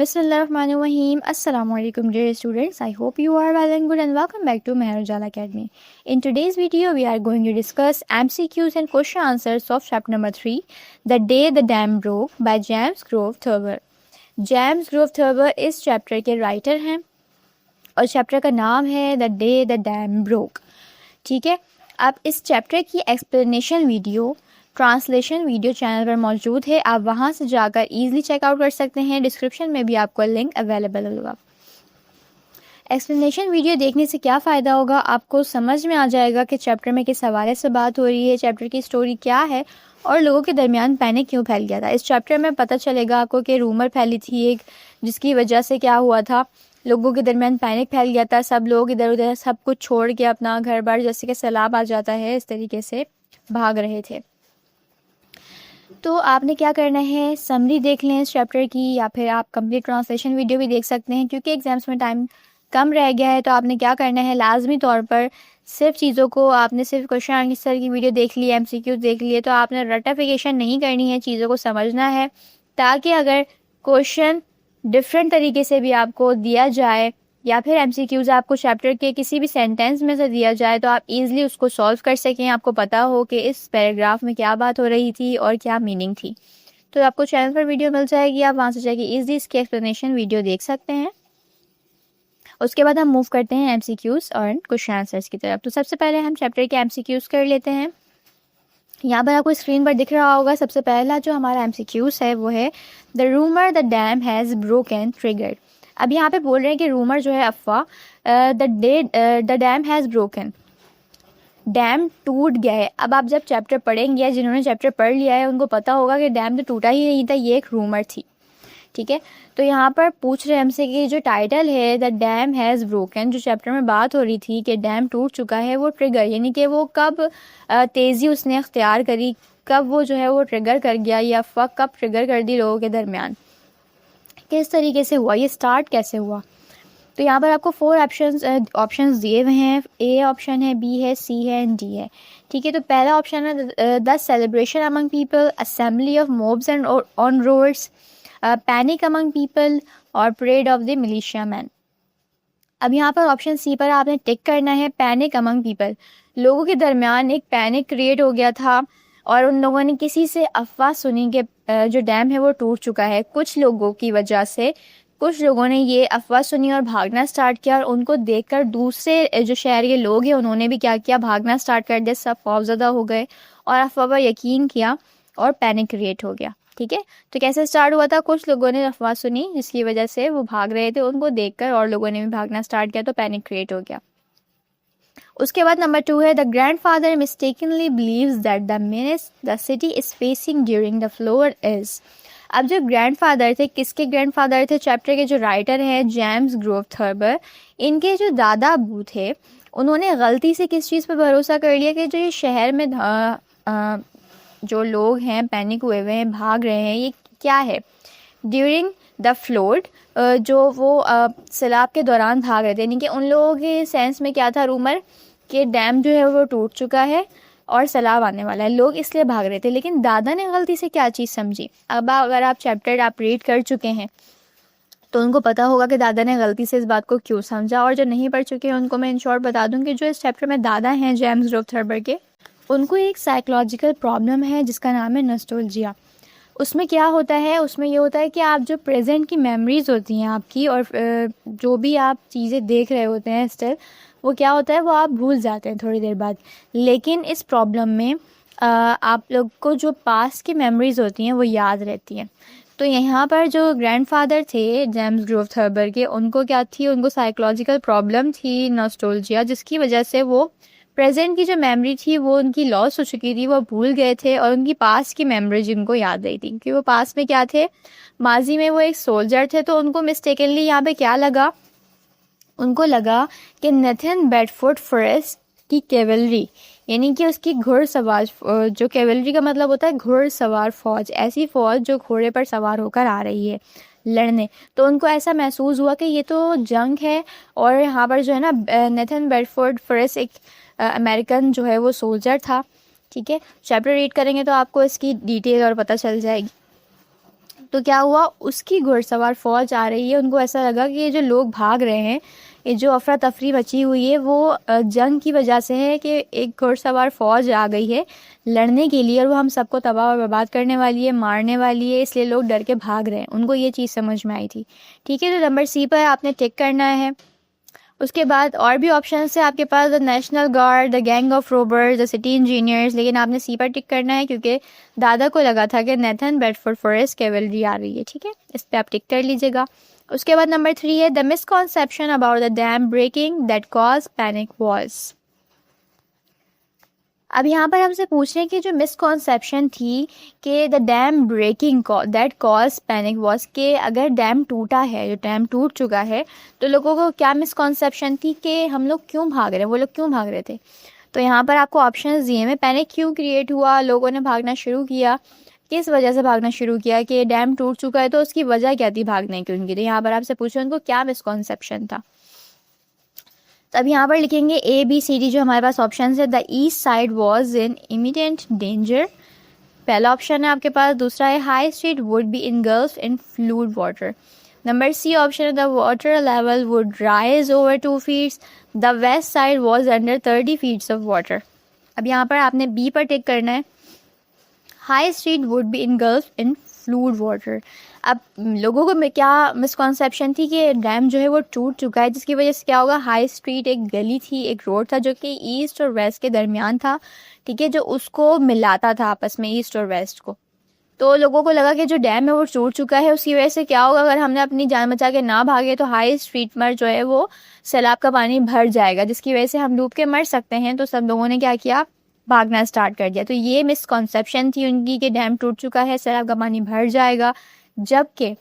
Bismillahirrahmanirrahim. Assalamu alaikum dear students. I hope you are well and good and welcome back to Meher Ujala Academy. In today's video we are going to discuss MCQs and question answers of chapter number 3, The Day the Dam Broke by James Grove Thurber. James Grove Thurber इस chapter के writer हैं और chapter का नाम है the day the dam broke. ठीक है, आप इस चैप्टर की explanation video translation video channel पर मौजूद है, आप वहां से जाकर इजीली चेकआउट कर सकते हैं। डिस्क्रिप्शन में भी आपको लिंक अवेलेबल होगा। एक्सप्लेनेशन वीडियो देखने से क्या फ़ायदा होगा, आपको समझ में आ जाएगा कि चैप्टर में किस हवाले से बात हो रही है, चैप्टर की स्टोरी क्या है और लोगों के दरमियान पैनिक क्यों फैल गया था। इस चैप्टर में पता चलेगा आपको कि रूमर फैली थी एक, जिसकी वजह से क्या हुआ था, लोगों के दरमियान पैनिक फैल गया था। सब लोग इधर उधर सब कुछ छोड़ के अपना घर बार जैसे कि सैलाब आ जाता है इस तरीके से भाग रहे थे। तो आपने क्या करना है, समरी देख लें इस चैप्टर की या फिर आप कंप्लीट ट्रांसलेशन वीडियो भी देख सकते हैं। क्योंकि एग्जाम्स में टाइम कम रह गया है तो आपने क्या करना है, लाजमी तौर पर सिर्फ चीज़ों को आपने सिर्फ क्वेश्चन आंसर की वीडियो देख ली, MCQ देख लिए, तो आपने रटिफिकेशन नहीं करनी है, चीज़ों को समझना है ताकि अगर क्वेश्चन डिफरेंट तरीके से भी आपको दिया जाए या फिर MCQs आपको चैप्टर के किसी भी सेंटेंस में से दिया जाए तो आप इजीली उसको सॉल्व कर सकें, आपको पता हो कि इस पैराग्राफ में क्या बात हो रही थी और क्या मीनिंग थी। तो आपको चैनल पर वीडियो मिल जाएगी, आप वहाँ से जाके इजीली इसकी एक्सप्लेनेशन वीडियो देख सकते हैं। उसके बाद हम मूव करते हैं MCQs और क्वेश्चन आंसर्स की तरफ। तो सबसे पहले हम चैप्टर के MCQs कर लेते हैं। यहाँ पर आपको स्क्रीन पर दिख रहा होगा, सबसे पहला जो हमारा MCQs है वो है the rumour the dam has broken triggered. अब यहाँ पे बोल रहे हैं कि रूमर जो है अफवाह, the dam has broken, dam टूट गया है। अब आप जब चैप्टर पढ़ेंगे या जिन्होंने चैप्टर पढ़ लिया है उनको पता होगा कि डैम तो टूटा ही नहीं था, ये एक रूमर थी। ठीक है, तो यहाँ पर पूछ रहे हैं हमसे कि जो टाइटल है द डैम हैज़ ब्रोकन, जो चैप्टर में बात हो रही थी कि डैम टूट चुका है, वो ट्रिगर यानी कि वो कब तेज़ी उसने अख्तियार करी, कब वो जो है वो ट्रिगर कर गया, या अफवाह कब ट्रिगर कर दी लोगों के दरमियान, किस तरीके से हुआ, ये स्टार्ट कैसे हुआ। तो यहाँ पर आपको 4 ऑप्शंस दिए हुए हैं। A ऑप्शन है, B है, C है एंड D है। ठीक है, तो पहला ऑप्शन है the celebration among people, assembly of mobs and on roads, panic among people और parade of the militia man. अब यहाँ पर ऑप्शन C पर आपने टिक करना है, पैनिक अमंग पीपल, लोगों के दरमियान एक पैनिक क्रिएट हो गया था और उन लोगों ने किसी से अफवाह सुनी कि जो डैम है वो टूट चुका है। कुछ लोगों की वजह से कुछ लोगों ने ये अफवाह सुनी और भागना स्टार्ट किया और उनको देखकर दूसरे जो शहर के लोग हैं उन्होंने भी क्या किया, भागना स्टार्ट कर दिया। सब खौफजदा हो गए और अफवाह पर यकीन किया और पैनिक क्रिएट हो गया। ठीक है, तो कैसे स्टार्ट हुआ था, कुछ लोगों ने अफवाह सुनी जिसकी वजह से वो भाग रहे थे, उनको देखकर और लोगों ने भी भागना स्टार्ट किया तो पैनिक क्रिएट हो गया। उसके बाद नंबर 2 है the grandfather mistakenly believes that the menace the city is facing during the flowed is. अब जो ग्रैंडफादर थे, किसके ग्रैंडफादर थे, चैप्टर के जो राइटर हैं जेम्स ग्रोव थर्बर, इनके जो दादा अबू थे उन्होंने गलती से किस चीज़ पर भरोसा कर लिया कि जो ये शहर में जो लोग हैं पैनिक हुए हुए हैं, भाग रहे हैं, ये क्या है। ड्यूरिंग द फ्लोड, जो वो सैलाब के दौरान भाग रहे थे, यानी कि उन लोगों के सेंस में क्या था, रूमर कि डैम जो है वो टूट चुका है और सैलाब आने वाला है, लोग इसलिए भाग रहे थे। लेकिन दादा ने गलती से क्या चीज़ समझी। अब अगर आप चैप्टर आप रीड कर चुके हैं तो उनको पता होगा कि दादा ने गलती से इस बात को क्यों समझा, और जो नहीं पढ़ चुके हैं उनको मैं इन शॉर्ट बता दूं कि जो इस चैप्टर में दादा हैं जेम्स ग्रोव थर्बर के, उनको एक साइकोलॉजिकल प्रॉब्लम है जिसका नाम है नॉस्टैल्जिया। उसमें क्या होता है, उसमें ये होता है कि आप जो प्रेजेंट की मेमोरीज़ होती हैं आपकी और जो भी आप चीज़ें देख रहे होते हैं स्टिल, वो क्या होता है वो आप भूल जाते हैं थोड़ी देर बाद। लेकिन इस प्रॉब्लम में आप लोग को जो पास्ट की मेमोरीज़ होती हैं वो याद रहती हैं। तो यहाँ पर जो ग्रैंडफादर थे जेम्स ग्रोव थर्बर के, उनको क्या थी, उनको साइकोलॉजिकल प्रॉब्लम थी नॉस्टैल्जिया, जिसकी वजह से वो प्रेजेंट की जो मेमोरी थी वो उनकी लॉस हो चुकी थी, वो भूल गए थे और उनकी पास्ट की मेमोरी जिनको याद रही थी, क्योंकि वो पास्ट में क्या थे, माजी में वो एक सोल्जर थे। तो उनको मिस्टेकनली यहाँ पे क्या लगा, उनको लगा कि नेथन बेडफोर्ड फॉरेस्ट की कैवलरी, यानी कि उसकी घुड़सवार, जो कैवलरी का मतलब होता है घुड़सवार फौज, ऐसी फौज जो घोड़े पर सवार होकर आ रही है लड़ने, तो उनको ऐसा महसूस हुआ कि ये तो जंग है। और यहाँ पर जो है ना नेथन बेडफोर्ड फॉरेस्ट एक अमेरिकन जो है वो सोल्जर था। ठीक है, चैप्टर रीड करेंगे तो आपको इसकी डिटेल और पता चल जाएगी। तो क्या हुआ, उसकी घुड़सवार फौज आ रही है। उनको ऐसा लगा कि ये जो लोग भाग रहे हैं, ये जो अफरा तफरी मची हुई है, वो जंग की वजह से है कि एक घुड़सवार फौज आ गई है लड़ने के लिए और वो हम सबको तबाह और बर्बाद करने वाली है, मारने वाली है, इसलिए लोग डर के भाग रहे हैं। उनको ये चीज़ समझ में आई थी। ठीक है, तो नंबर सी पर आपने टिक करना है। उसके बाद और भी ऑप्शन है आपके पास, the national guard, the gang of robbers, the city engineers, लेकिन आपने सी पर टिक करना है क्योंकि दादा को लगा था कि नेथन बेडफोर्ड फॉरेस्ट कैवलरी आ रही है। ठीक है, इस पर आप टिक कर लीजिएगा। उसके बाद नंबर 3 है, the misconception about the dam breaking that cause panic was. अब यहाँ पर हमसे पूछ रहे हैं कि जो मिसकॉन्सेप्शन थी कि the dam breaking that cause panic was, के अगर डैम टूटा है, जो डैम टूट चुका है, तो लोगों को क्या मिसकॉन्सेप्शन थी कि हम लोग क्यों भाग रहे हैं, वो लोग क्यों भाग रहे थे। तो यहाँ पर आपको ऑप्शन दिए हैं, पैनिक क्यों क्रिएट हुआ, लोगों ने भागना शुरू किया, किस वजह से भागना शुरू किया, कि डैम टूट चुका है तो उसकी वजह क्या थी भागने की उनकी। तो यहाँ पर आपसे पूछे उनको क्या मिसकॉन्सेप्शन था। तब यहाँ पर लिखेंगे ए बी सी डी, जो हमारे पास ऑप्शन है। The east side was in immediate danger, पहला ऑप्शन है आपके पास। दूसरा है high street would be engulf in flood water. Number C option है the water level would rise over 2 feets, the west side was under 30 feets of water. अब यहाँ पर आपने बी पर टिक करना है, high street would be engulf in flood water. अब लोगों को क्या मिसकॉन्सेप्शन थी कि डैम जो है वो टूट चुका है, जिसकी वजह से क्या होगा, हाई स्ट्रीट एक गली थी, एक रोड था जो कि ईस्ट और वेस्ट के दरमियान था। ठीक है, जो उसको मिलाता था आपस में, ईस्ट और वेस्ट को। तो लोगों को लगा कि जो डैम है वो टूट चुका है, उसकी वजह से क्या होगा, अगर हमने अपनी जान बचा के ना भागे तो हाई स्ट्रीट पर जो है वो सैलाब का पानी भर जाएगा, जिसकी वजह से हम डूब के मर सकते हैं। तो सब लोगों ने क्या किया, भागना स्टार्ट कर दिया। तो ये मिसकॉन्सेप्शन थी उनकी कि डैम टूट चुका है, सैलाब का पानी भर जाएगा, जबकि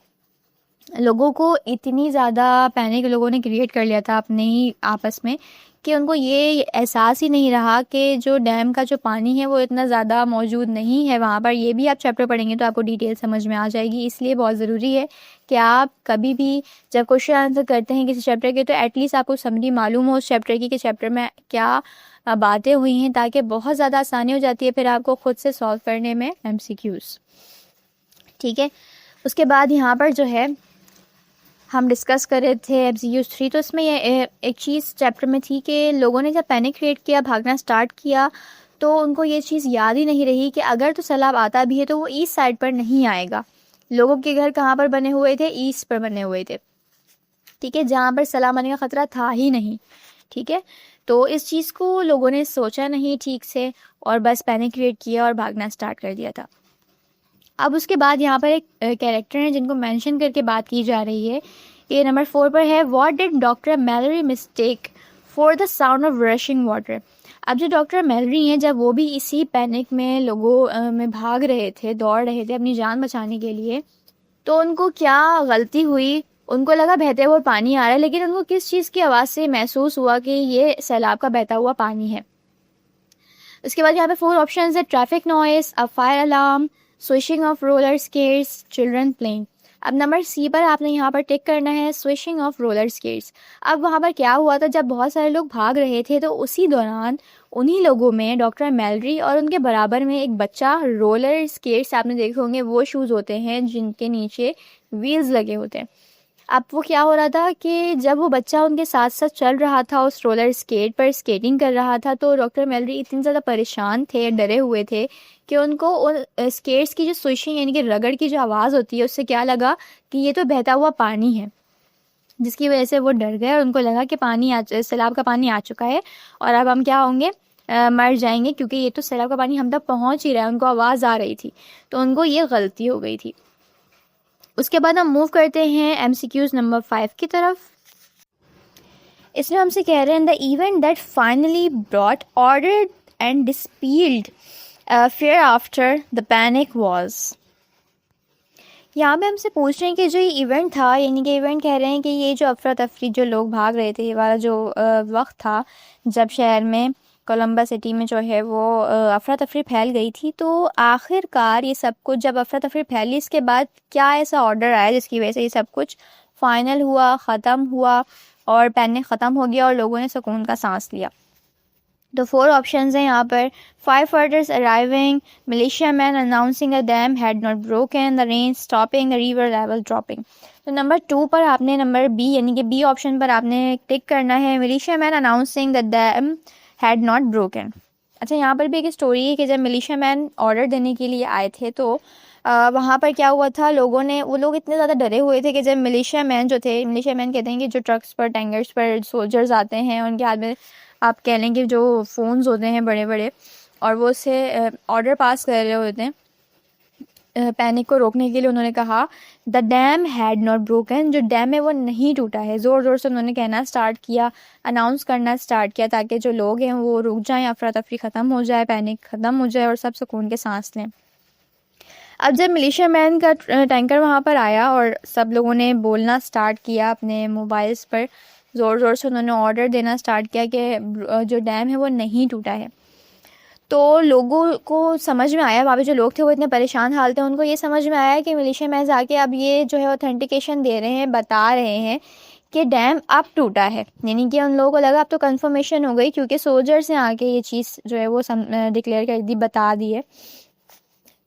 लोगों को इतनी ज़्यादा पैनिक लोगों ने क्रिएट कर लिया था अपने ही आपस में कि उनको ये एहसास ही नहीं रहा कि जो डैम का जो पानी है वो इतना ज़्यादा मौजूद नहीं है वहाँ पर। ये भी आप चैप्टर पढ़ेंगे तो आपको डिटेल समझ में आ जाएगी। इसलिए बहुत ज़रूरी है कि आप कभी भी जब क्वेश्चन आंसर करते हैं किसी चैप्टर के, तो एटलीस्ट आपको समरी मालूम हो उस चैप्टर की कि चैप्टर में क्या बातें हुई हैं, ताकि बहुत ज़्यादा आसानी हो जाती है फिर आपको खुद से सॉल्व करने में MCQs। ठीक है, उसके बाद यहाँ पर जो है हम डिस्कस कर रहे थे MCQ 3, तो इसमें ये एक चीज़ चैप्टर में थी कि लोगों ने जब पैनिक क्रिएट किया, भागना स्टार्ट किया, तो उनको ये चीज़ याद ही नहीं रही कि अगर तो सैलाब आता भी है तो वो ईस्ट साइड पर नहीं आएगा। लोगों के घर कहाँ पर बने हुए थे, ईस्ट पर बने हुए थे। ठीक है, जहाँ पर सैलाब आने का ख़तरा था ही नहीं। ठीक है, तो इस चीज़ को लोगों ने सोचा नहीं ठीक से और बस पैनिक क्रिएट किया और भागना स्टार्ट कर दिया था। अब उसके बाद यहाँ पर एक कैरेक्टर है जिनको मेंशन करके बात की जा रही है। ये नंबर 4 पर है, what did doctor Malory mistake for the sound of rushing water. अब जो डॉक्टर मैलरी हैं, जब वो भी इसी पैनिक में लोगों में भाग रहे थे, दौड़ रहे थे अपनी जान बचाने के लिए, तो उनको क्या गलती हुई, उनको लगा बहते हुए पानी आ रहा है, लेकिन उनको किस चीज़ की आवाज़ से महसूस हुआ कि ये सैलाब का बहता हुआ पानी है। उसके बाद यहाँ पे 4 ऑप्शन है, traffic noise, a fire alarm, swishing of roller skates, children playing. अब नंबर सी पर आपने यहाँ पर टिक करना है, स्विशिंग ऑफ रोलर स्केट्स। अब वहाँ पर क्या हुआ था, जब बहुत सारे लोग भाग रहे थे तो उसी दौरान उन्हीं लोगों में डॉक्टर मैलरी और उनके बराबर में एक बच्चा रोलर स्केट्स, आपने देखे होंगे वो शूज़ होते हैं जिनके नीचे व्हील्स लगे होते हैं। अब वो क्या हो रहा था कि जब वो बच्चा उनके साथ साथ चल रहा था, उस रोलर स्केट पर स्केटिंग कर रहा था, तो डॉक्टर मैलरी इतने ज़्यादा परेशान थे, डरे हुए थे कि उनको उन स्केट्स की जो स्विशिंग यानी कि रगड़ की जो आवाज़ होती है उससे क्या लगा कि ये तो बहता हुआ पानी है, जिसकी वजह से वो डर गए और उनको लगा कि सैलाब का पानी आ चुका है और अब हम क्या होंगे, मर जाएंगे, क्योंकि ये तो सैलाब का पानी हम तक पहुँच ही रहा है। उनको आवाज़ आ रही थी, तो उनको ये गलती हो गई थी। उसके बाद हम मूव करते हैं MCQs नंबर 5 की तरफ। इसमें हमसे कह रहे हैं, the event that finally brought order and dispelled fear after the panic was. यहाँ पे हमसे पूछ रहे हैं कि जो ये इवेंट था, यानी कि इवेंट कह रहे हैं कि ये जो अफरा तफरी जो लोग भाग रहे थे, ये वाला जो वक्त था जब शहर में कोलंबस सिटी में जो है वो अफरा तफरी फैल गई थी, तो आखिरकार ये सब कुछ जब अफरा तफरी फैली, इसके बाद क्या ऐसा ऑर्डर आया जिसकी वजह से ये सब कुछ फाइनल हुआ, ख़त्म हुआ और पैनिक ख़त्म हो गया और लोगों ने सुकून का सांस लिया। तो 4 ऑप्शंस हैं यहाँ पर। Five fighters arriving, militia man announcing a dam had not broken, the rain stopping, the river level dropping. तो नंबर 2 पर आपने नंबर बी यानी कि बी ऑप्शन पर आपने टिक करना है, militia man announcing the dam had not broken. अच्छा, यहाँ पर भी एक स्टोरी है कि जब मिलिशिया मैन ऑर्डर देने के लिए आए थे तो वहाँ पर क्या हुआ था, वो लोग इतने ज़्यादा डरे हुए थे कि जब मिलिशिया मैन जो थे, मिलिशिया मैन कहते हैं कि जो ट्रक्स पर टैंकर्स पर सोल्जर्स आते हैं, उनके हाथ में आप कह लें कि जो फ़ोन्स होते हैं बड़े बड़े, और वो उससे ऑर्डर पास कर रहे होते हैं पैनिक को रोकने के लिए। उन्होंने कहा the dam had not broken, जो डैम है वो नहीं टूटा है। ज़ोर ज़ोर से उन्होंने कहना स्टार्ट किया, अनाउंस करना स्टार्ट किया, ताकि जो लोग हैं वो रुक जाएं, अफरा तफरी ख़त्म हो जाए, पैनिक ख़त्म हो जाए और सब सुकून के सांस लें। अब जब मिलिशिया मैन का टैंकर वहाँ पर आया और सब लोगों ने बोलना स्टार्ट किया अपने मोबाइल्स पर, ज़ोर ज़ोर से उन्होंने ऑर्डर देना स्टार्ट किया कि जो डैम है वो नहीं टूटा है, तो लोगों को समझ में आया, वहाँ पे जो लोग थे वो इतने परेशान हाल थे, उनको ये समझ में आया कि मिलिशिया मैन आके अब ये जो है ऑथेंटिकेशन दे रहे हैं, बता रहे हैं कि डैम अब टूटा है। यानी कि उन लोगों को लगा अब तो कंफर्मेशन हो गई, क्योंकि सोल्जर्स ने आके ये चीज़ जो है वो डिक्लेयर कर दी, बता दी है।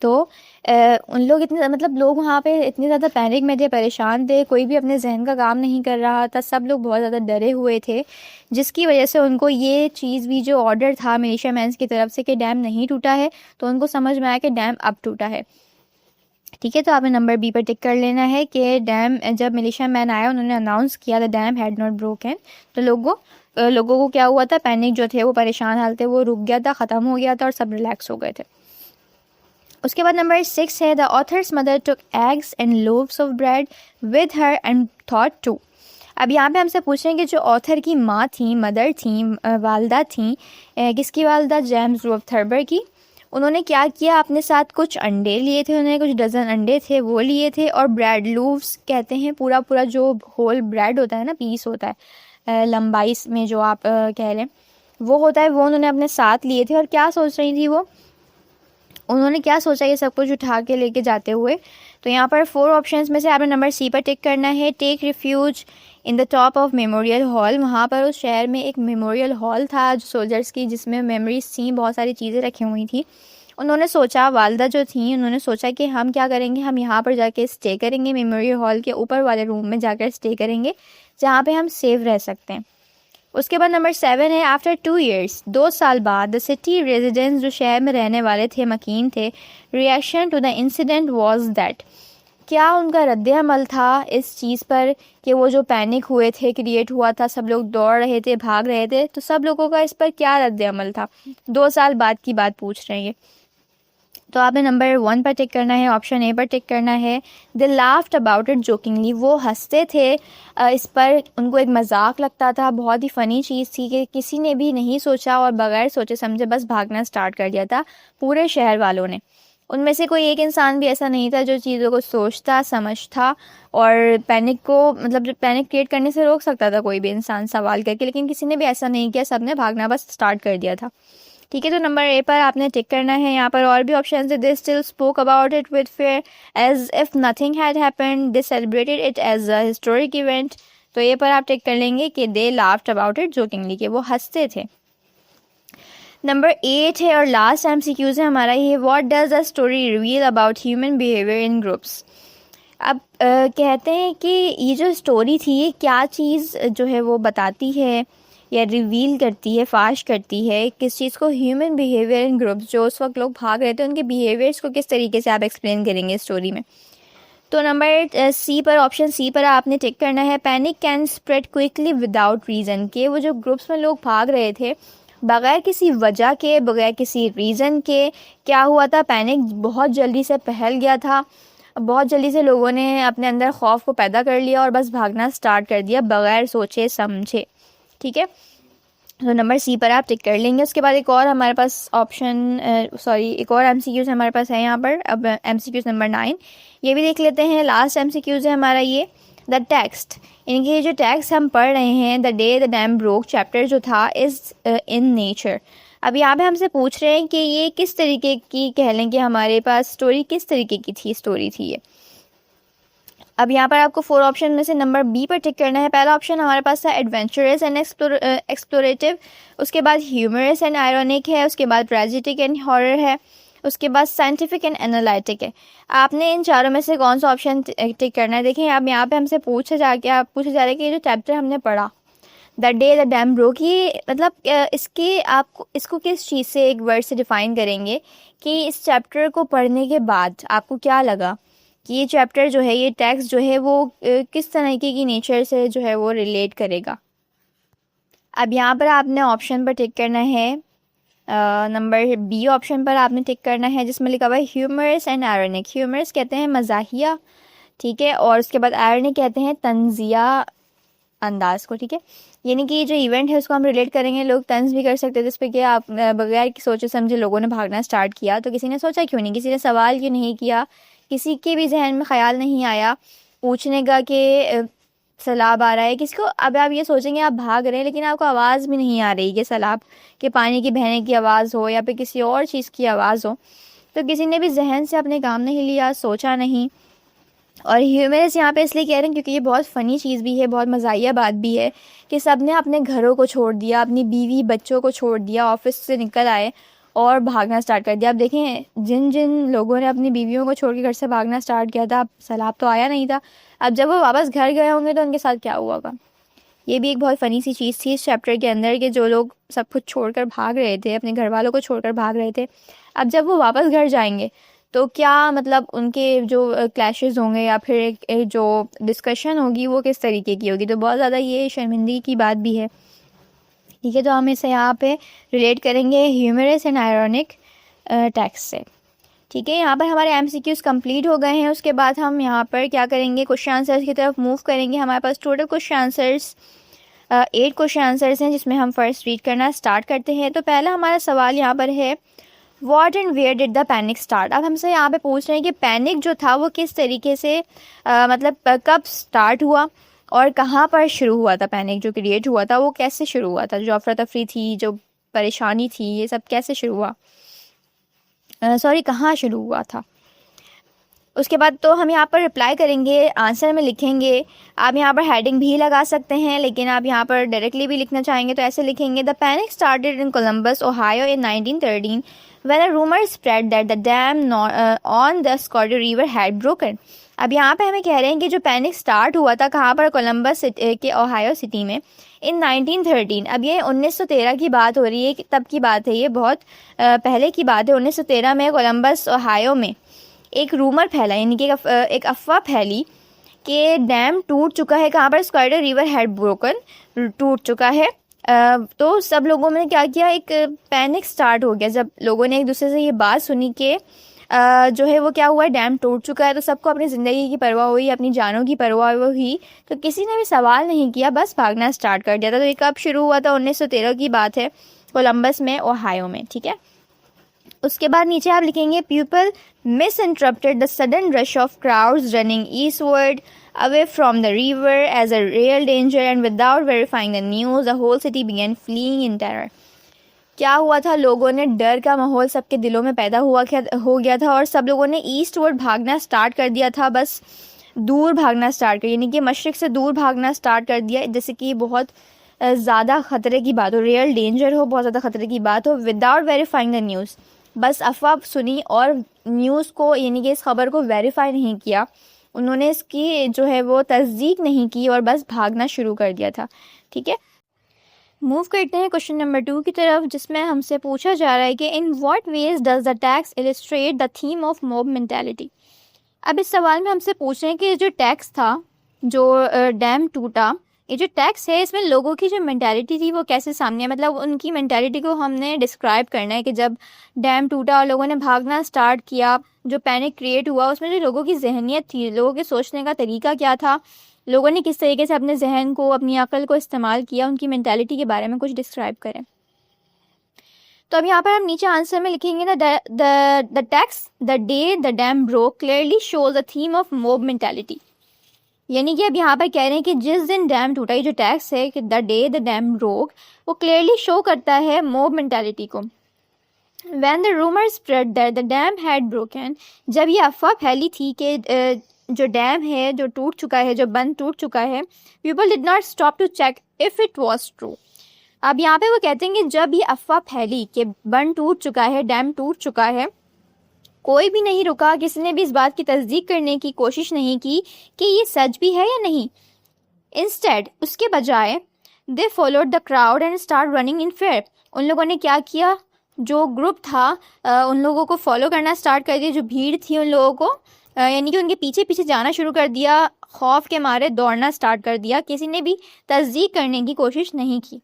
तो उन लोग इतने मतलब लोग वहाँ पे इतने ज़्यादा पैनिक में थे, परेशान थे, कोई भी अपने जहन का काम नहीं कर रहा था, सब लोग बहुत ज़्यादा डरे हुए थे, जिसकी वजह से उनको ये चीज़ भी जो ऑर्डर था मिलिशिया मैन्स की तरफ से कि डैम नहीं टूटा है, तो उनको समझ में आया कि डैम अब टूटा है। ठीक है, तो आपने नंबर बी पर टिक कर लेना है कि डैम, जब मिलिशिया मैन आया उन्होंने अनाउंस किया the dam had not broken, तो लोगों को क्या हुआ था, पैनिक जो थे वो परेशान हाल थे वो रुक गया था, ख़त्म हो गया था और सब रिलैक्स हो गए थे। उसके बाद नंबर 6 है the author's mother took eggs and loaves of bread with her and thought to. अब यहाँ पे हमसे पूछ रहे हैं कि जो ऑथर की माँ थी, मदर थी, वालदा थी, किसकी वालदा, जेम्स रूफ थर्बर की, उन्होंने क्या किया, अपने साथ कुछ अंडे लिए थे, उन्होंने कुछ डज़न अंडे थे वो लिए थे, और ब्रेड, लूव्स कहते हैं पूरा पूरा जो होल ब्रेड होता है ना, पीस होता है लंबाई में जो आप कह लें वो होता है, वो उन्होंने अपने साथ लिए थे। और क्या सोच रही थी वो, उन्होंने क्या सोचा ये सब कुछ उठा के लेके जाते हुए, तो यहाँ पर 4 ऑप्शंस में से आपने नंबर सी पर टिक करना है, take refuge in the top of memorial hall. वहाँ पर उस शहर में एक मेमोरियल हॉल था जो सोल्जर्स की, जिसमें मेमोरीज थी, बहुत सारी चीज़ें रखी हुई थी। उन्होंने सोचा, वालदा जो थी उन्होंने सोचा कि हम क्या करेंगे, हम यहाँ पर जाके स्टे करेंगे, मेमोरियल हॉल के ऊपर वाले रूम में जाकर स्टे करेंगे जहाँ पे हम सेफ रह सकते हैं। उसके बाद नंबर 7 है आफ्टर 2 ईयर्स, 2 साल बाद, द सिटी रेजिडेंट्स जो शहर में रहने वाले थे, मकीन थे, reaction to the incident was that, क्या उनका रद्द-ए-अमल था इस चीज़ पर कि वो जो पैनिक हुए थे, क्रिएट हुआ था, सब लोग दौड़ रहे थे, भाग रहे थे, तो सब लोगों का इस पर क्या रद्द-ए-अमल था। 2 साल बाद की बात पूछ रहे हैं। तो आपने नंबर 1 पर टिक करना है, ऑप्शन ए पर टिक करना है, दे लाफ्ड अबाउट इट जोकिंगली, वो हंसते थे इस पर, उनको एक मजाक लगता था, बहुत ही फ़नी चीज़ थी कि किसी ने भी नहीं सोचा और बगैर सोचे समझे बस भागना स्टार्ट कर दिया था पूरे शहर वालों ने। उनमें से कोई एक इंसान भी ऐसा नहीं था जो चीज़ों को सोचता, समझता और पैनिक को, मतलब जो पैनिक क्रिएट करने से रोक सकता था कोई भी इंसान सवाल करके, लेकिन किसी ने भी ऐसा नहीं किया, सब ने भागना बस स्टार्ट कर दिया था। ठीक है, तो नंबर ए पर आपने टिक करना है। यहाँ पर और भी ऑप्शन है, they still spoke about it with fear as if nothing had happened, they celebrated it as a historic event, तो ये पर आप टिक कर लेंगे कि they laughed about it jokingly, कि वो हंसते थे। नंबर 8 है और लास्ट MCQs है हमारा ये, what does a story reveal about human behaviour in groups. अब कहते हैं कि ये जो स्टोरी थी ये क्या चीज़ जो है वो बताती है या रिवील करती है, फाश करती है, किस चीज़ को, ह्यूमन बिहेवियर इन ग्रुप्स, जो उस वक्त लोग भाग रहे थे उनके बिहेवियर्स को किस तरीके से आप एक्सप्लेन करेंगे स्टोरी में। तो नंबर सी पर, ऑप्शन सी पर आपने टिक करना है, panic can spread quickly without reason, के वो जो ग्रुप्स में लोग भाग रहे थे बगैर किसी वजह के, बगैर किसी रीज़न के, क्या हुआ था, पैनिक बहुत जल्दी से फैल गया था, बहुत जल्दी से लोगों ने अपने अंदर खौफ को पैदा कर लिया और बस भागना स्टार्ट कर दिया बगैर सोचे समझे। ठीक है, तो नंबर सी पर आप टिक कर लेंगे। उसके बाद एक और हमारे पास एक और MCQs हमारे पास है यहाँ पर। अब MCQs नंबर 9 ये भी देख लेते हैं, लास्ट MCQs है हमारा ये, द टेक्स्ट, यानी कि ये जो टेक्स्ट हम पढ़ रहे हैं, the day the dam broke chapter जो था, इज़ इन नेचर। अब यहाँ पे हमसे पूछ रहे हैं कि ये किस तरीके की, कह लें कि हमारे पास स्टोरी किस तरीके की थी, स्टोरी थी ये। अब यहाँ पर आपको 4 ऑप्शन में से नंबर बी पर टिक करना है। पहला ऑप्शन हमारे पास था एडवेंचरस एंड एक्सप्लोरेटिव, उसके बाद ह्यूमरस एंड आयरॉनिक है, उसके बाद ट्रेजिक एंड हॉरर है, उसके बाद साइंटिफिक एंड एनालिटिक है। आपने इन चारों में से कौन सा ऑप्शन टिक करना है। देखें अब यहाँ पे हमसे पूछा जा रहा है कि ये जो चैप्टर हमने पढ़ा the day the dam broke, ये मतलब इसके आपको इसको किस चीज़ से एक वर्ड से डिफ़ाइन करेंगे कि इस चैप्टर को पढ़ने के बाद आपको क्या लगा कि ये चैप्टर जो है, ये टेक्स्ट जो है वो किस तरीके की नेचर से जो है वो रिलेट करेगा। अब यहाँ पर आपने ऑप्शन पर टिक करना है, नंबर बी ऑप्शन पर आपने टिक करना है जिसमें लिखा हुआ है ह्यूमरस एंड आयरनिक। ह्यूमरस कहते हैं मज़ाहिया, ठीक है, और उसके बाद आयरनिक कहते हैं तंजिया अंदाज को, ठीक है, यानी कि जो इवेंट है उसको हम रिलेट करेंगे। लोग तंज भी कर सकते हैं जिस पे कि आप बगैर सोचे समझे लोगों ने भागना स्टार्ट किया, तो किसी ने सोचा क्यों नहीं, किसी ने सवाल क्यों नहीं किया, किसी के भी जहन में ख्याल नहीं आया पूछने का कि सैलाब आ रहा है किसी को। अब आप ये सोचेंगे आप भाग रहे हैं लेकिन आपको आवाज़ भी नहीं आ रही कि सैलाब के पानी की बहने की आवाज़ हो या फिर किसी और चीज़ की आवाज़ हो, तो किसी ने भी जहन से अपने काम नहीं लिया, सोचा नहीं। और ह्यूमरस यहाँ पे इसलिए कह रहे हैं क्योंकि ये बहुत फ़नी चीज़ भी है, बहुत मज़ाहिया बात भी है कि सब ने अपने घरों को छोड़ दिया, अपनी बीवी बच्चों को छोड़ दिया, ऑफिस से निकल आए और भागना स्टार्ट कर दिया। अब देखें जिन जिन लोगों ने अपनी बीवियों को छोड़ के घर से भागना स्टार्ट किया था, अब सैलाब तो आया नहीं था, अब जब वो वापस घर गए होंगे तो उनके साथ क्या हुआ होगा। ये भी एक बहुत फ़नी सी चीज़ थी इस चैप्टर के अंदर कि जो लोग सब कुछ छोड़कर भाग रहे थे, अपने घर वालों को छोड़कर भाग रहे थे, अब जब वो वापस घर जाएंगे तो क्या मतलब उनके जो क्लैशेस होंगे या फिर एक जो डिस्कशन होगी वो किस तरीके की होगी। तो बहुत ज़्यादा ये शर्मिंदगी की बात भी है, ठीक है। तो हम इसे यहाँ पे रिलेट करेंगे ह्यूमरस एंड आयरॉनिक टेक्स्ट से, ठीक है। यहाँ पर हमारे MCQs कंप्लीट हो गए हैं। उसके बाद हम यहाँ पर क्या करेंगे, क्वेश्चन आंसर्स की तरफ मूव करेंगे। हमारे पास total question answers 8 question answers हैं जिसमें हम फर्स्ट रीड करना स्टार्ट करते हैं। तो पहला हमारा सवाल यहाँ पर है what and where did the panic start. अब हमसे यहाँ पे पूछ रहे हैं कि पैनिक जो था वो किस तरीके से मतलब कब स्टार्ट हुआ और कहाँ पर शुरू हुआ था। पैनिक जो क्रिएट हुआ था वो कैसे शुरू हुआ था, जो अफरा तफरी थी, जो परेशानी थी, ये सब कैसे शुरू हुआ, कहाँ शुरू हुआ था। उसके बाद तो हम यहाँ पर रिप्लाई करेंगे, आंसर में लिखेंगे। आप यहाँ पर हेडिंग भी लगा सकते हैं लेकिन आप यहाँ पर डायरेक्टली भी लिखना चाहेंगे तो ऐसे लिखेंगे the panic started in Columbus Ohio in 1913 when a rumor spread that the dam on the Scotty River had broken। अब यहाँ पे हमें कह रहे हैं कि जो पैनिक स्टार्ट हुआ था कहाँ पर, कोलंबस के ओहायो सिटी में इन 1913। अब ये 1913 की बात हो रही है, तब की बात है, ये बहुत पहले की बात है। 1913 में कोलंबस ओहायो में एक रूमर फैला, यानी कि एक अफवाह फैली कि डैम टूट चुका है, कहाँ पर, स्क्वायर रिवर हैड ब्रोकन, टूट चुका है। तो सब लोगों ने क्या किया, एक पैनिक स्टार्ट हो गया। जब लोगों ने एक दूसरे से ये बात सुनी कि जो है वो क्या हुआ है, डैम टूट चुका है, तो सबको अपनी ज़िंदगी की परवाह हुई, अपनी जानों की परवाह हुई, तो किसी ने भी सवाल नहीं किया, बस भागना स्टार्ट कर दिया था। तो ये कब शुरू हुआ था, 1913 की बात है, कोलंबस में, ओहायो में, ठीक है। उसके बाद नीचे आप लिखेंगे people misinterpreted the sudden rush of crowds running eastward away from the river as a real danger and without verifying the news the whole city began fleeing in terror. क्या हुआ था, लोगों ने डर का माहौल सबके दिलों में पैदा हो गया था और सब लोगों ने ईस्टवर्ड भागना स्टार्ट कर दिया था, बस दूर भागना स्टार्ट कर, यानी कि मशरिक से दूर भागना स्टार्ट कर दिया, जैसे कि बहुत ज़्यादा ख़तरे की बात हो, रियल डेंजर हो, बहुत ज़्यादा ख़तरे की बात हो। विदाउट वेरीफाइंग द न्यूज़, बस अफवाह सुनी और न्यूज़ को, यानी कि इस खबर को वेरीफाई नहीं किया, उन्होंने इसकी जो है वो तस्दीक नहीं की और बस भागना शुरू कर दिया था, ठीक है। मूव करते हैं क्वेश्चन नंबर 2 की तरफ, जिसमें हमसे पूछा जा रहा है कि in what ways does the text illustrate the theme of mob mentality. अब इस सवाल में हमसे पूछ रहे हैं कि जो टेक्स्ट था, जो डैम टूटा, ये जो टेक्स्ट है इसमें लोगों की जो मेंटालिटी थी वो कैसे सामने है, मतलब उनकी मेंटालिटी को हमने डिस्क्राइब करना है कि जब डैम टूटा और लोगों ने भागना स्टार्ट किया, जो पैनिक क्रिएट हुआ, उसमें जो लोगों की जहनीत थी, लोगों के सोचने का तरीका क्या था, लोगों ने किस तरीके से अपने जहन को, अपनी अकल को इस्तेमाल किया, उनकी मेंटालिटी के बारे में कुछ डिस्क्राइब करें। तो अब यहाँ पर हम नीचे आंसर में लिखेंगे ना, the text the day the dam broke clearly shows the theme of mob mentality. यानी कि अब यहाँ पर कह रहे हैं कि जिस दिन डैम टूटा, ये जो टेक्स्ट है कि the day the dam broke, वो क्लियरली शो करता है मॉब मेंटालिटी को। When the rumor spread that the dam had broken, जब ये अफवाह फैली थी कि जो डैम है जो टूट चुका है, जो बंद टूट चुका है, people did not stop to check if it was true. अब यहाँ पे वो कहते हैं कि जब ये अफवाह फैली कि बंद टूट चुका है, डैम टूट चुका है, कोई भी नहीं रुका, किसी ने भी इस बात की तस्दीक करने की कोशिश नहीं की कि ये सच भी है या नहीं। इंस्टेड, उसके बजाय, they followed the crowd and start running in fair. उन लोगों ने क्या किया, जो ग्रुप था उन लोगों को फॉलो करना स्टार्ट कर दिया, जो भीड़ थी उन लोगों को यानी कि उनके पीछे पीछे जाना शुरू कर दिया, खौफ के मारे दौड़ना स्टार्ट कर दिया, किसी ने भी तस्दीक करने की कोशिश नहीं की।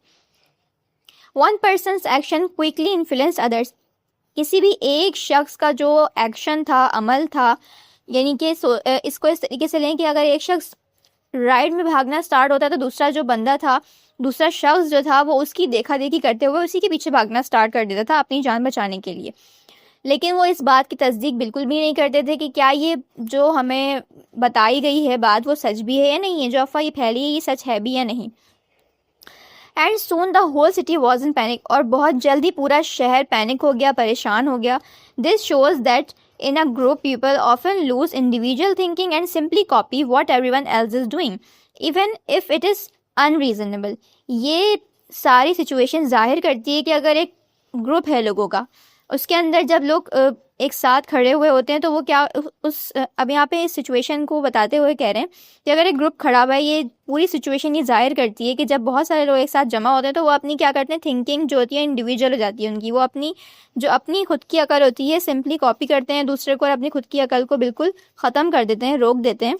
One persons action quickly influence others. किसी भी एक शख्स का जो एक्शन था, अमल था, यानी कि इसको इस तरीके से लें कि अगर एक शख्स राइड में भागना स्टार्ट होता तो दूसरा जो बंदा था, दूसरा शख्स जो था, वो उसकी देखा देखी करते हुए उसी के पीछे भागना स्टार्ट कर देता था अपनी जान बचाने के लिए। लेकिन वो इस बात की तस्दीक बिल्कुल भी नहीं करते थे कि क्या ये जो हमें बताई गई है बात वो सच भी है या नहीं है, जो अफवाह ये फैली है ये सच है भी या नहीं। And soon the whole city was in panic. और बहुत जल्दी पूरा शहर पैनिक हो गया, परेशान हो गया। This shows that in a group people often lose individual thinking and simply copy what everyone else is doing even if it is unreasonable. ये सारी सिचुएशन जाहिर करती है कि अगर एक ग्रुप है लोगों का, उसके अंदर जब लोग एक साथ खड़े हुए होते हैं तो वो क्या अब यहाँ पे इस सिचुएशन को बताते हुए कह रहे हैं कि अगर एक ग्रुप खड़ा हुआ है, ये पूरी सिचुएशन ये जाहिर करती है कि जब बहुत सारे लोग एक साथ जमा होते हैं तो वो अपनी क्या करते हैं, थिंकिंग जो होती है इंडिविजुअल हो जाती है उनकी। वो अपनी जो अपनी खुद की अकल होती है सिंपली कॉपी करते हैं दूसरे को और अपनी खुद की अकल को बिल्कुल ख़त्म कर देते हैं, रोक देते हैं।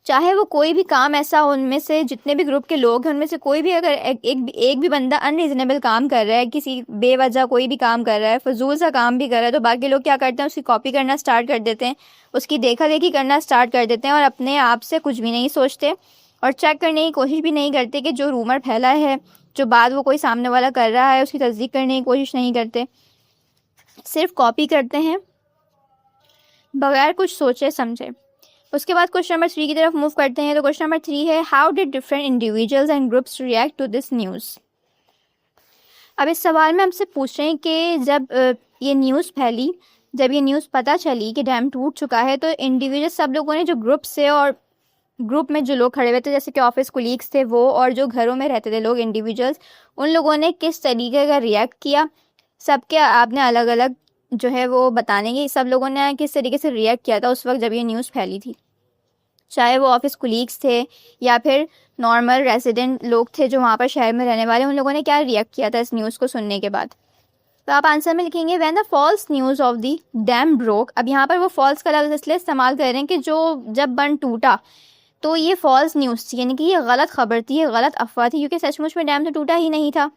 चाहे वो कोई भी काम ऐसा, उनमें से जितने भी ग्रुप के लोग हैं उनमें से कोई भी अगर एक भी बंदा अनरीजनेबल काम कर रहा है, किसी बेवजह कोई भी काम कर रहा है, फजूल सा काम भी कर रहा है, तो बाकी लोग क्या करते हैं, उसकी कॉपी करना स्टार्ट कर देते हैं, उसकी देखा देखी करना स्टार्ट कर देते हैं और अपने आप से कुछ भी नहीं सोचते और चेक करने की कोशिश भी नहीं करते कि जो रूमर फैला है, जो बात वो कोई सामने वाला कर रहा है, उसकी तस्दीक करने की कोशिश नहीं करते, सिर्फ कॉपी करते हैं बगैर कुछ सोचे समझे। उसके बाद क्वेश्चन नंबर 3 की तरफ मूव करते हैं। तो क्वेश्चन नंबर 3 है, how did different individuals and groups react to this news. अब इस सवाल में हमसे पूछ रहे हैं कि जब ये न्यूज़ फैली, जब ये न्यूज़ पता चली कि डैम टूट चुका है, तो इंडिविजुअल सब लोगों ने, जो ग्रुप से और ग्रुप में जो लोग खड़े हुए थे जैसे कि ऑफिस कोलीग्स थे वो, और जो घरों में रहते थे लोग इंडिविजुअल्स, उन लोगों ने किस तरीके का रिएक्ट किया। सबके आपने अलग अलग जो है वो बताने की, सब लोगों ने किस तरीके से रिएक्ट किया था उस वक्त जब ये न्यूज़ फैली थी। चाहे वो ऑफिस कुलीग्स थे या फिर नॉर्मल रेजिडेंट लोग थे जो वहाँ पर शहर में रहने वाले, उन लोगों ने क्या रिएक्ट किया था इस न्यूज़ को सुनने के बाद। तो आप आंसर में लिखेंगे, when the false news of the dam broke. अब यहाँ पर वो फॉल्स का लफ्ज़ इसलिए इस्तेमाल कर रहे हैं कि जो जब बंद टूटा तो ये फॉल्स न्यूज़ थी, यानी कि ये गलत खबर थी, ये गलत अफवाह थी, क्योंकि सचमुच में डैम तो टूटा ही नहीं था।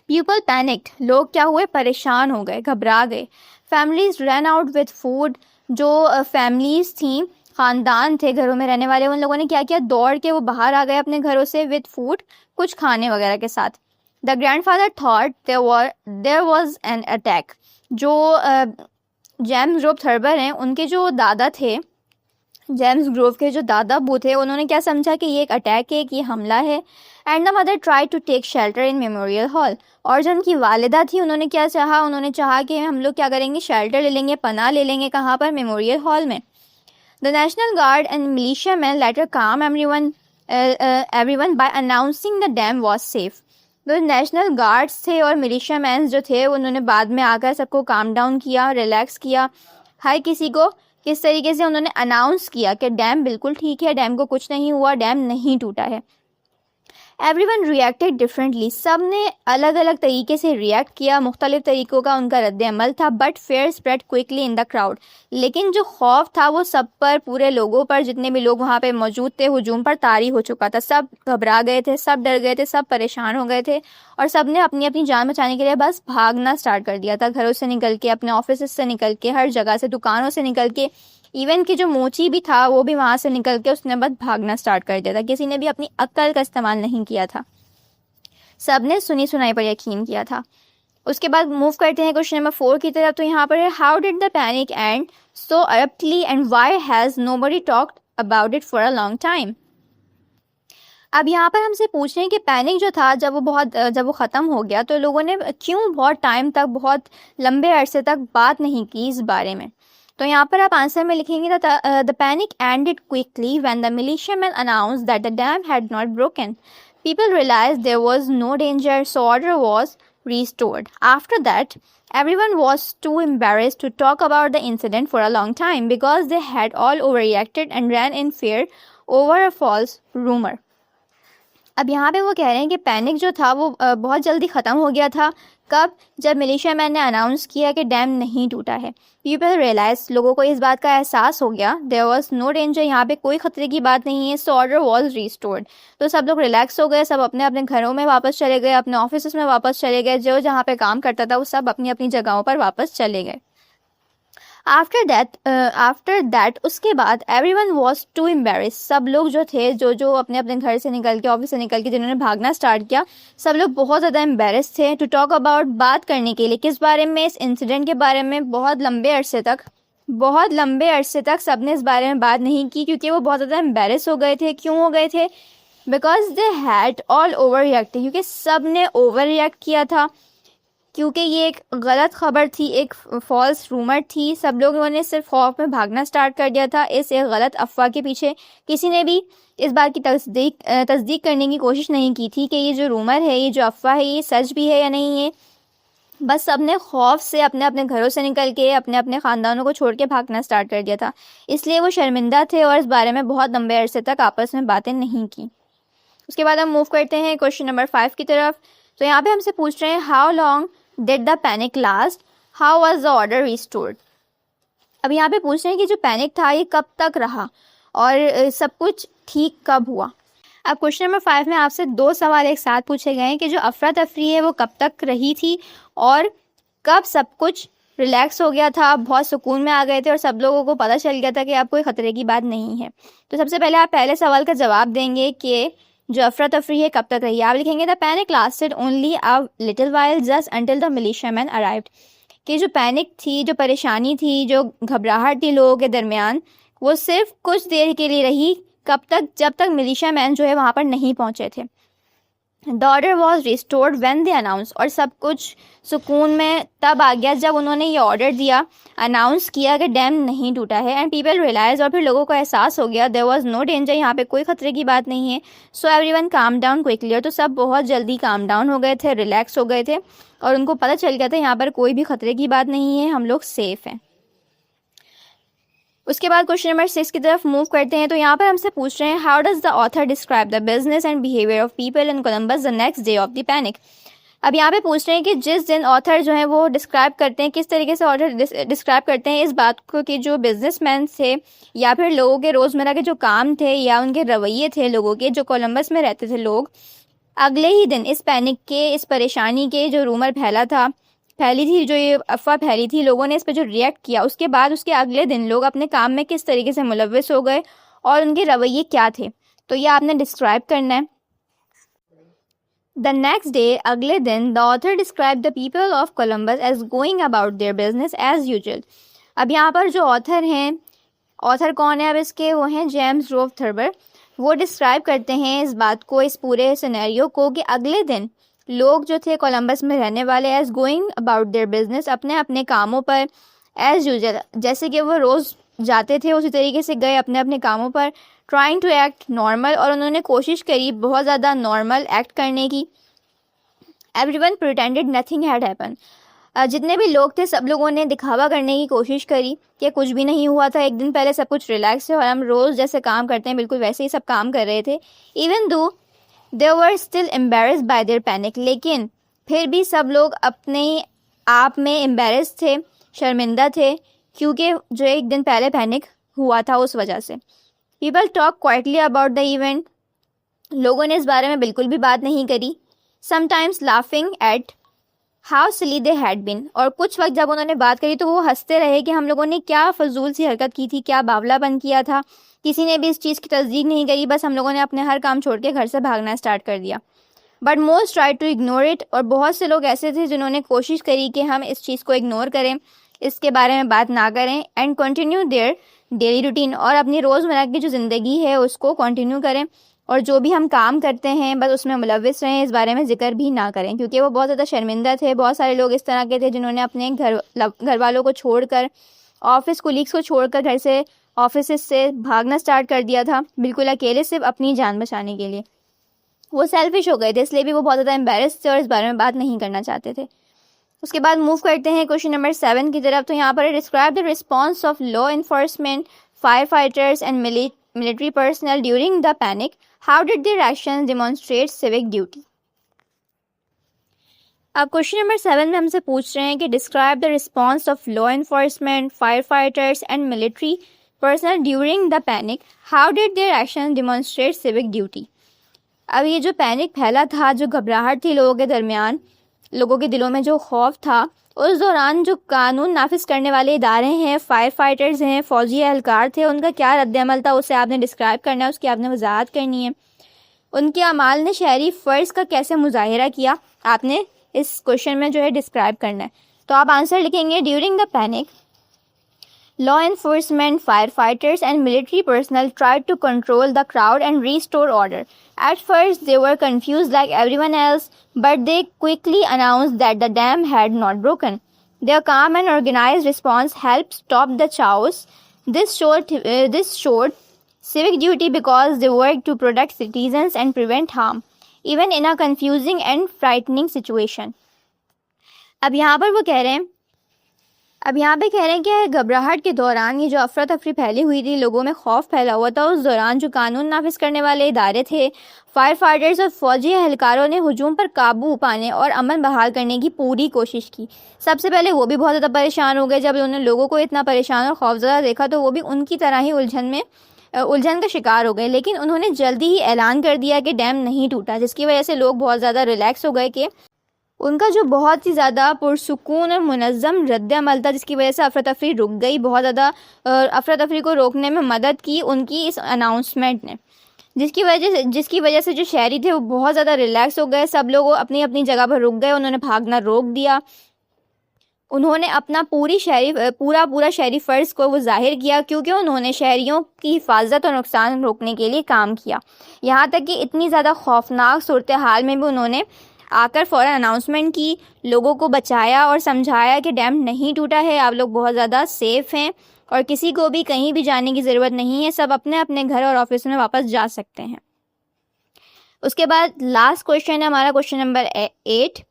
पीपल पैनिक्ड, लोग क्या हुए, परेशान हो गए, घबरा गए। Families run out with food, जो फैमिलीज थी, ख़ानदान थे घरों में रहने वाले, उन लोगों ने क्या किया, दौड़ के वो बाहर आ गए अपने घरों से विद फूड, कुछ खाने वगैरह के साथ। The grandfather thought there was an attack. जो जेम्स ग्रोव थर्बर हैं, उनके जो दादा थे, जेम्स ग्रोव के जो दादा बू थे, उन्होंने क्या समझा कि ये एक अटैक है, कि ये हमला है। And the mother try to take shelter in memorial hall. और जो उनकी वालिदा थी, उन्होंने क्या चाहा, उन्होंने चाहा कि हम लोग क्या करेंगे, शेल्टर ले लेंगे, पनाह ले लेंगे, कहाँ पर, मेमोरियल हॉल में। The national guard and militia man later calm everyone by announcing the dam was safe. तो नेशनल गार्ड्स थे और मिलिशिया मैन जो थे, उन्होंने बाद में आकर सबको काम डाउन किया, रिलैक्स किया, हर किसी को किस तरीके से उन्होंने अनाउंस किया कि डैम बिल्कुल ठीक है, डैम को कुछ नहीं हुआ, डैम नहीं टूटा है। एवरीवन रिएक्टेड डिफरेंटली, सब ने अलग अलग तरीके से रिएक्ट किया, मुख्तलिफ तरीक़ों का उनका रद्द अमल था। But fair spread quickly in the crowd, लेकिन जो खौफ था वो सब पर, पूरे लोगों पर, जितने भी लोग वहाँ पे मौजूद थे, हुजूम पर तारी हो चुका था। सब घबरा गए थे, सब डर गए थे, सब परेशान हो गए थे और सब ने अपनी अपनी जान बचाने के लिए बस भागना स्टार्ट कर दिया था, घरों से निकल के, अपने ऑफिस से निकल के, हर जगह से, दुकानों से निकल के, इवन कि जो मोची भी था वो भी वहाँ से निकल के उसने बस भागना स्टार्ट कर दिया था। किसी ने भी अपनी अक्ल का इस्तेमाल नहीं किया था, सब ने सुनी सुनाई पर यकीन किया था। उसके बाद मूव करते हैं क्वेश्चन नंबर 4 की तरफ। तो यहाँ पर है, how did the panic and so abruptly and why has nobody talked about it for a long time. अब यहाँ पर हमसे पूछ रहे हैं कि पैनिक जो था जब वो ख़त्म हो गया तो लोगों ने क्यों बहुत टाइम तक, बहुत लंबे अरसे तक बात नहीं की इस बारे में। तो यहाँ पर आप आंसर में लिखेंगे the panic ended quickly when the militiaman announced that the dam had not broken. People realized there was no danger, so order was restored. After that, everyone was too embarrassed to talk about the incident for a long time because they had all overreacted and ran in fear over a false rumor. अब यहाँ पे वो कह रहे हैं कि panic जो था वो बहुत जल्दी ख़त्म हो गया था. कब? जब मिलिशिया मैन ने अनाउंस किया कि डैम नहीं टूटा है. पीपल रियलाइज, लोगों को इस बात का एहसास हो गया. देयर वॉज नो डेंजर, यहाँ पे कोई खतरे की बात नहीं है. So order was restored. तो सब लोग रिलैक्स हो गए, सब अपने अपने घरों में वापस चले गए, अपने ऑफिस में वापस चले गए. जो जहाँ पे काम करता था वो सब अपनी अपनी जगहों पर वापस चले गए. आफ्टर दैट उसके बाद एवरीवन वॉज टू एम्बेरेस. सब लोग जो थे, जो अपने अपने घर से निकल के, ऑफिस से निकल के जिन्होंने भागना स्टार्ट किया, सब लोग बहुत ज़्यादा एम्बेरेस थे. टू टॉक अबाउट, बात करने के लिए. किस बारे में? इस इंसिडेंट के बारे में. बहुत लंबे अरसे तक सबने इस बारे में बात नहीं की क्योंकि वो बहुत ज़्यादा एम्बेरेस हो गए थे. क्यों हो गए थे? Because they had all over reacted, क्योंकि सब ने ओवर रिएक्ट किया था, क्योंकि ये एक गलत खबर थी, एक फॉल्स रूमर थी. सब लोगों ने सिर्फ खौफ में भागना स्टार्ट कर दिया था इस एक गलत अफवाह के पीछे. किसी ने भी इस बात की तस्दीक करने की कोशिश नहीं की थी कि ये जो रूमर है, ये जो अफवाह है, ये सच भी है या नहीं है. बस सब ने खौफ से अपने अपने घरों से निकल के अपने अपने ख़ानदानों को छोड़ के भागना स्टार्ट कर दिया था. इसलिए वो शर्मिंदा थे और इस बारे में बहुत लंबे अरसे तक आपस में बातें नहीं की. उसके बाद हम मूव करते हैं क्वेश्चन नंबर 5 की तरफ. तो यहाँ पे हमसे पूछ रहे हैं, how long did the panic last, how was the order restored. अब यहाँ पे पूछ रहे हैं कि जो पैनिक था ये कब तक रहा और सब कुछ ठीक कब हुआ. अब क्वेश्चन नंबर 5 में आपसे 2 सवाल एक साथ पूछे गए हैं कि जो अफरा तफरी है वो कब तक रही थी और कब सब कुछ रिलैक्स हो गया था, बहुत सुकून में आ गए थे और सब लोगों को पता चल गया था कि अब कोई ख़तरे की बात नहीं है. तो सबसे पहले आप पहले सवाल का जवाब देंगे कि जो अफरा तफरी है कब तक रही. आप लिखेंगे the panic lasted only a little while just until the militiaman arrived. कि जो पैनिक थी, जो परेशानी थी, जो घबराहट थी लोगों के दरमियान, वो सिर्फ कुछ देर के लिए रही. कब तक? जब तक मिलिशियामैन जो है वहाँ पर नहीं पहुँचे थे. The order was restored when they announce. और सब कुछ सुकून में तब आ गया जब उन्होंने ये ऑर्डर दिया, अनाउंस किया कि डैम नहीं टूटा है. एंड पीपल रियलाइज, और फिर लोगों को एहसास हो गया, देयर वॉज नो डेंजर, यहाँ पे कोई खतरे की बात नहीं है. So everyone calm down quickly. और तो सब बहुत जल्दी काम डाउन हो गए थे, रिलैक्स हो गए थे और उनको पता चल गया था यहाँ पर कोई भी खतरे की बात नहीं है, हम लोग सेफ हैं. उसके बाद क्वेश्चन नंबर 6 की तरफ मूव करते हैं. तो यहाँ पर हमसे पूछ रहे हैं, how does the author describe the business and behaviour of people in Columbus the next day of the panic. अब यहाँ पे पूछ रहे हैं कि जिस दिन ऑथर जो है वो डिस्क्राइब करते हैं, किस तरीके से ऑथर डिस्क्राइब करते हैं इस बात को कि जो बिजनेसमैन थे या फिर लोगों के रोज़मर्रा के जो काम थे या उनके रवैये थे लोगों के, जो कोलंबस में रहते थे लोग, अगले ही दिन इस पैनिक के, इस परेशानी के जो रूमर फैली थी, जो ये अफवाह फैली थी, लोगों ने इस पर जो रिएक्ट किया, उसके बाद उसके अगले दिन लोग अपने काम में किस तरीके से मुलव्विस हो गए और उनके रवैये क्या थे. तो ये आपने डिस्क्राइब करना है. द नेक्स्ट डे, अगले दिन, the author describe the people of Columbus as going about their business as usual. अब यहाँ पर जो ऑथर हैं, ऑथर कौन है अब इसके? वो हैं जेम्स रोव थर्बर. वो डिस्क्राइब करते हैं इस बात को, इस पूरे सिनेरियो को, कि अगले दिन लोग जो थे कोलंबस में रहने वाले, as going about their business, अपने अपने कामों पर, एज यूजुअल, जैसे कि वो रोज़ जाते थे उसी तरीके से गए अपने अपने कामों पर. ट्राइंग टू एक्ट नॉर्मल, और उन्होंने कोशिश करी बहुत ज़्यादा नॉर्मल एक्ट करने की. Everyone pretended nothing had happen. जितने भी लोग थे सब लोगों ने दिखावा करने की कोशिश करी कि कुछ भी नहीं हुआ था, एक दिन पहले सब कुछ रिलैक्स है और हम रोज़ जैसे काम करते हैं बिल्कुल वैसे ही सब काम कर रहे थे. Even though they were still embarrassed bye there panic. लेकिन फिर भी सब लोग अपने आप में एम्बेरस थे, शर्मिंदा थे, क्योंकि जो एक दिन पहले पैनिक हुआ था उस वजह से. People talk quietly about the event. लोगों ने इस बारे में बिल्कुल भी बात नहीं करी. Sometimes laughing at how silly they had been. और कुछ वक्त जब उन्होंने बात करी तो वो हंसते रहे कि हम लोगों ने क्या फजूल सी हरकत की थी, क्या बावलापन किया था. किसी ने भी इस चीज़ की तस्दीक नहीं करी, बस हम लोगों ने अपने हर काम छोड़ के घर से भागना स्टार्ट कर दिया. But most try to ignore it. और बहुत से लोग ऐसे थे जिन्होंने कोशिश करी कि हम इस चीज़ को इग्नोर करें, इसके बारे में बात ना करें. And continue their daily routine. और अपनी रोज़मर्रा की जो ज़िंदगी है उसको कंटिन्यू करें और जो भी हम काम करते हैं बस उसमें मुलव्विस रहें, इस बारे में जिक्र भी ना करें, क्योंकि वो बहुत ज़्यादा शर्मिंदा थे. बहुत सारे लोग इस तरह के थे जिन्होंने अपने घर वालों को छोड़कर ऑफिस कोलीग्स को छोड़कर घर से ऑफिस से भागना स्टार्ट कर दिया था, बिल्कुल अकेले, सिर्फ अपनी जान बचाने के लिए। वो सेल्फिश हो गए थे, इसलिए भी वो बहुत ज़्यादा एम्बेरस थे और इस बारे में बात नहीं करना चाहते थे। उसके बाद मूव करते हैं क्वेश्चन नंबर 7 की तरफ। तो यहाँ पर describe the response of law enforcement, fire fighters and military personnel during the panic. How did their actions demonstrate civic duty. अब क्वेश्चन नंबर 7 में हमसे पूछ रहे हैं कि describe the response of law enforcement, fire fighters and military personnel during the panic. How did their actions demonstrate civic duty. अब ये जो पैनिक फैला था, जो घबराहट थी लोगों के दरमियान, लोगों के दिलों में जो खौफ था, उस दौरान जो कानून नाफिज करने वाले इदारे हैं, फायर फाइटर्स हैं, फौजी एहलकार थे, उनका क्या रद्द-ए-अमल था, उसे आपने डिस्क्राइब करना है, उसकी आपने वजाहत करनी है। उनके अमाल ने शहरी फ़र्ज का कैसे मुजाहिरा किया, आपने इस क्वेश्चन में जो है डिस्क्राइब करना है। तो आप आंसर लिखेंगे during the panic law enforcement, firefighters and military personnel tried to control the crowd and restore order. At first, they were confused like everyone else, but they quickly announced that the dam had not broken. Their calm and organized response helped stop the chaos. This showed civic duty because they worked to protect citizens and prevent harm, even in a confusing and frightening situation. अब यहाँ पर वो कह रहे हैं कि घबराहट के दौरान ये जो अफरा तफरी फैली हुई थी, लोगों में खौफ फैला हुआ था, उस दौरान जो कानून नाफिज करने वाले इदारे थे, फायर फाइटर्स और फौजी एहलकारों ने हुजूम पर काबू पाने और अमन बहाल करने की पूरी कोशिश की। सबसे पहले वो भी बहुत ज़्यादा परेशान हो गए। जब उन्होंने लोगों को इतना परेशान और खौफजदा देखा तो वो भी उनकी तरह ही उलझन का शिकार हो गए। लेकिन उन्होंने जल्दी ही ऐलान कर दिया कि डैम नहीं टूटा, जिसकी वजह से लोग बहुत ज़्यादा रिलैक्स हो गए कि उनका जो बहुत ही ज़्यादा पुरसुकून और मुनज़्ज़म रद्द-ए-अमल था, जिसकी वजह से अफरा तफरी रुक गई। बहुत ज़्यादा अफरा तफरी को रोकने में मदद की उनकी इस अनाउंसमेंट ने, जिसकी वजह से जो शहरी थे वो बहुत ज़्यादा रिलैक्स हो गए। सब लोग अपनी अपनी जगह पर रुक गए, उन्होंने भागना रोक दिया। उन्होंने अपना पूरा शहरी फ़र्ज को वो जाहिर किया, क्योंकि उन्होंने शहरियों की हिफाजत और नुकसान रोकने के लिए काम किया। यहाँ तक कि इतनी ज़्यादा खौफनाक सूरत हाल में भी उन्होंने आकर फ़ौरन अनाउंसमेंट की, लोगों को बचाया और समझाया कि डैम नहीं टूटा है, आप लोग बहुत ज़्यादा सेफ़ हैं और किसी को भी कहीं भी जाने की ज़रूरत नहीं है, सब अपने अपने घर और ऑफिस में वापस जा सकते हैं। उसके बाद लास्ट क्वेश्चन है हमारा क्वेश्चन नंबर 8,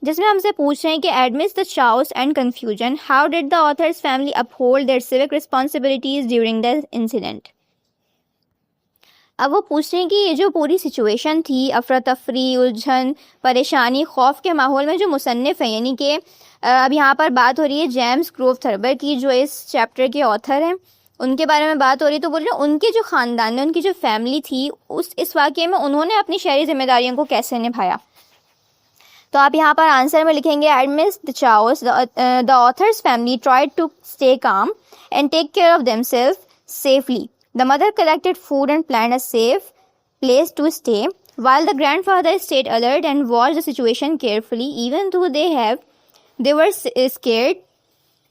जिसमें हमसे पूछ रहे हैं कि amidst the chaos and confusion, how did the author's family uphold their civic responsibilities during the incident. अब वो पूछ रहे हैं कि ये जो पूरी सिचुएशन थी, अफरा तफरी, उलझन, परेशानी, खौफ के माहौल में जो मुसन्निफ़ हैं, यानी कि अब यहाँ पर बात हो रही है जेम्स ग्रोव थर्बर की, जो इस चैप्टर के ऑथर हैं, उनके बारे में बात हो रही है। तो बोल रहे हैं उनके जो ख़ानदान में उनकी जो फैमिली थी, इस वाक़े में उन्होंने अपनी शहरी जिम्मेदारियों को कैसे निभाया। तो आप यहाँ पर आंसर में लिखेंगे amidst the chaos the author's family tried to stay calm and take care of themselves safely. The mother collected food and planned a safe place to stay, while the grandfather stayed alert and watched the situation carefully. Even though they were scared,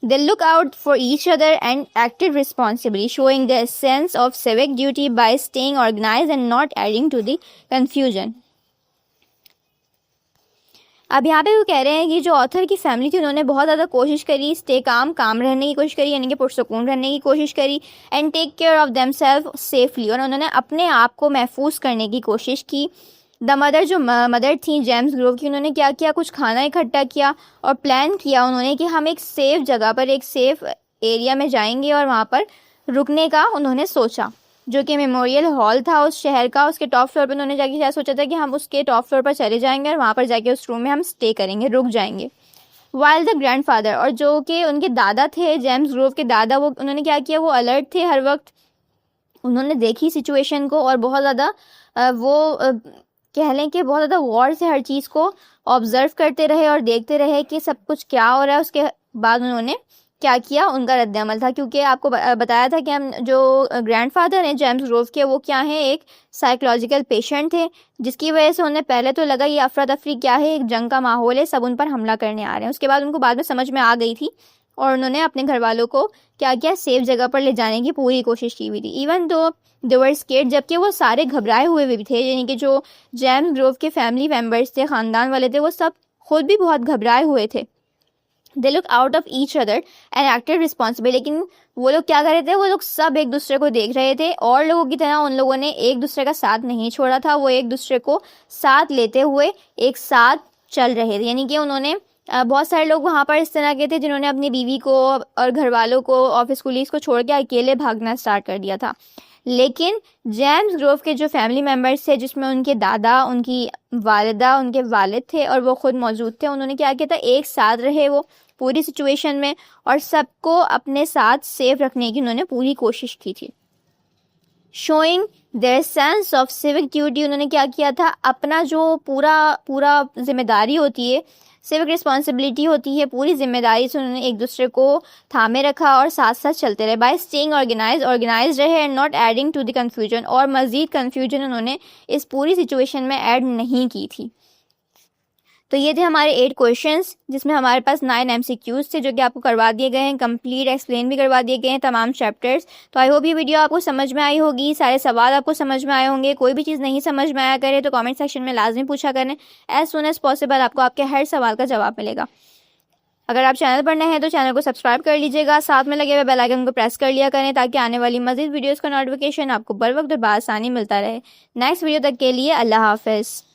they looked out for each other and acted responsibly, showing their sense of civic duty by staying organized and not adding to the confusion. अब यहाँ पे वो कह रहे हैं कि जो author की फैमिली थी, उन्होंने बहुत ज़्यादा कोशिश करी, स्टे काम रहने की कोशिश करी, यानी कि पुरसुकून रहने की कोशिश करी, and take care of themselves safely, और उन्होंने अपने आप को महफूज करने की कोशिश की। द मदर, जो मदर थी जेम्स ग्रोव की, उन्होंने क्या किया, कुछ खाना इकट्ठा किया और प्लान किया उन्होंने कि हम एक सेफ़ जगह पर, एक सेफ़ एरिया में जाएंगे और वहाँ पर रुकने का उन्होंने सोचा, जो कि मेमोरियल हॉल था उस शहर का। उसके टॉप फ्लोर पर उन्होंने जाके शायद सोचा था कि हम उसके टॉप फ्लोर पर चले जाएंगे और वहाँ पर जाके उस रूम में हम स्टे करेंगे, रुक जाएंगे। वाइल द ग्रैंडफादर, और जो कि उनके दादा थे, जेम्स ग्रोव के दादा, वो उन्होंने क्या किया, वो अलर्ट थे हर वक्त, उन्होंने देखी सिचुएशन को और बहुत ज़्यादा कह लें कि बहुत ज़्यादा गौर से हर चीज़ को ऑब्ज़र्व करते रहे और देखते रहे कि सब कुछ क्या हो रहा है। उसके बाद उन्होंने क्या किया, उनका रद्द-ए-अमल था, क्योंकि आपको बताया था कि हम जो ग्रैंडफादर हैं जेम्स ग्रोव के, वो क्या हैं, एक साइकोलॉजिकल पेशेंट थे, जिसकी वजह से उन्हें पहले तो लगा ये अफरा तफरी क्या है, एक जंग का माहौल है, सब उन पर हमला करने आ रहे हैं। उसके बाद उनको बाद में समझ में आ गई थी और उन्होंने अपने घर वालों को क्या किया, सेफ जगह पर ले जाने की पूरी कोशिश की हुई थी। Even though they were scared, जबकि वो सारे घबराए हुए भी थे, यानी कि जो जेम्स ग्रोव के फैमिली मेम्बर्स थे, ख़ानदान वाले थे, वो सब खुद भी बहुत घबराए हुए थे। They look out of each other and acted responsible. लेकिन वो लोग क्या कर रहे थे, वो लोग सब एक दूसरे को देख रहे थे और लोगों की तरह उन लोगों ने एक दूसरे का साथ नहीं छोड़ा था, वो एक दूसरे को साथ लेते हुए एक साथ चल रहे थे। यानी कि उन्होंने बहुत सारे लोग वहाँ पर इस तरह के थे जिन्होंने अपनी बीवी को और घर वालों को, ऑफिस कुलीग्स को छोड़ के अकेले भागना स्टार्ट कर दिया था। लेकिन जेम्स ग्रोव के जो फैमिली मेम्बर्स थे, जिसमें उनके दादा, उनकी वालिदा, उनके वालिद थे और वो खुद मौजूद थे, उन्होंने क्या किया था, एक साथ रहे वो पूरी सिचुएशन में और सबको अपने साथ सेफ रखने की उन्होंने पूरी कोशिश की थी। Showing their sense of civic duty, उन्होंने क्या किया था, अपना जो पूरा जिम्मेदारी होती है, सिविक रिस्पॉन्सिबिलिटी होती है, पूरी जिम्मेदारी से उन्होंने एक दूसरे को थामे रखा और साथ साथ चलते रहे। बाय स्टेइंग ऑर्गेनाइज रहे and not adding to the confusion, और मज़ीद कन्फ्यूजन उन्होंने इस पूरी सिचुएशन में ऐड नहीं की थी। तो ये थे हमारे 8 क्वेश्चंस, जिसमें हमारे पास 9 MCQs थे जो कि आपको करवा दिए गए हैं, कंप्लीट एक्सप्लेन भी करवा दिए गए हैं तमाम चैप्टर्स। तो आई होप ये वीडियो आपको समझ में आई होगी, सारे सवाल आपको समझ में आए होंगे। कोई भी चीज़ नहीं समझ में आया करे तो कमेंट सेक्शन में लाजमी पूछा करें, एज सुन एज पॉसिबल आपको आपके हर सवाल का जवाब मिलेगा। अगर आप चैनल पर नए हैं तो चैनल को सब्सक्राइब कर लीजिएगा, साथ में लगे हुए बेल आइकन को प्रेस कर लिया करें ताकि आने वाली मज़ीद वीडियोज़ का नोटिफिकेशन आपको बर वक्त और बआसानी मिलता रहे। नेक्स्ट वीडियो तक के लिए अल्लाह हाफ़िज़।